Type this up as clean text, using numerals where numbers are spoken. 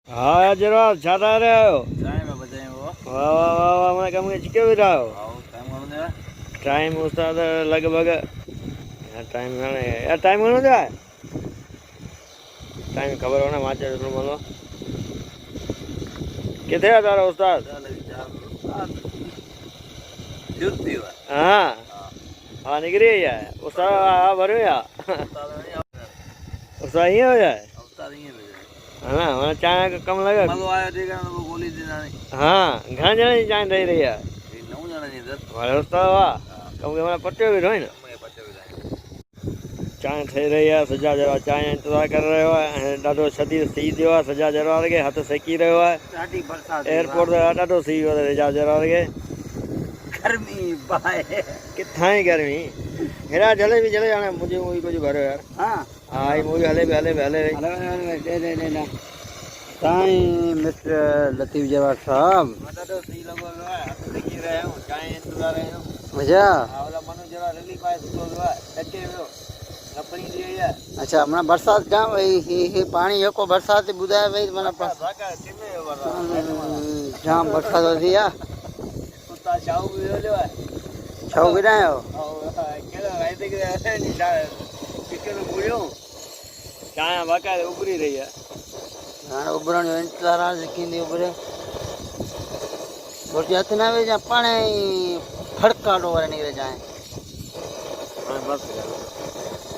हाँ जरा छाता रहे हो चाय में बजाए वो वाह वाह वाह वाह मैं कम के चिके भी रहा हो आओ टाइम होने दे टाइम उस्ताद लगभग यार टाइम घणे यार टाइम घणो थियो आहे टाइम ख़बर हो न मां चयो ॾिसणो पवंदो किथे आहे तारो उस्ताद जुती हुआ हाँ हाँ निकिरी वई आहे उस्ताद हा भरियो आहे उस्ताद हीअं हो जाए उस्ताद ये बजाए है ना माना चांहि जो कमु लॻे मलो आयो ठीक है वो गोली देना नहीं हाँ घणे ॼणे जी चांहि ठही रही आहे ये नौ जना नहीं दस वाह उस्ताद वाह कमु के माना पटियो बि रहो न मैं पचे बजाए चांहि ठही रही आहे सजा जरा चांहि जो इंतज़ारु करे रहियो आहे ऐं ॾाढो शदीद सीउ थियो आहे सजा जरा खे हथु सेकी रहियो आहे साडी बरसात एयरपोर्ट ते ॾाढो सीउ थियो आहे सजा जरा खे गर्मी बाय किथां ई गर्मी हेॾा जले बि जले हाणे मुंहिंजी मूवी कुझु भरियो यार हां हा ही मूवी हले पई हले पई दे साईं मिस्टर लतीफ़ जवाहर साहब ॾाढो सीउ लॻो पियो आहे हथु सेकी रहिया आहियूं चांहि जो इंतज़ारु आहियूं अच्छा हा ओला मनु जहिड़ा रिलीफ आहे सुठो पियो आहे ॾके वियो कपड़ी थी वई आहे अच्छा माना बरसात जाम ही पानी जेको बरसात ॿुधाए पई माना जाम बरसात वधी आहे उस्ताद शाहू बि हलियो आहे छो ॿुधायो कहिड़ो राइते खे चिकन मुड़ियो चांहि बाक़ाइदे उभरी रही आहे हाणे उभरण जो इंतज़ारु आहे कींदी उभरे घुर्ज हथ न विझ पाणे ई फड़का ॾो वरी निकिरे चांहि हाणे बसि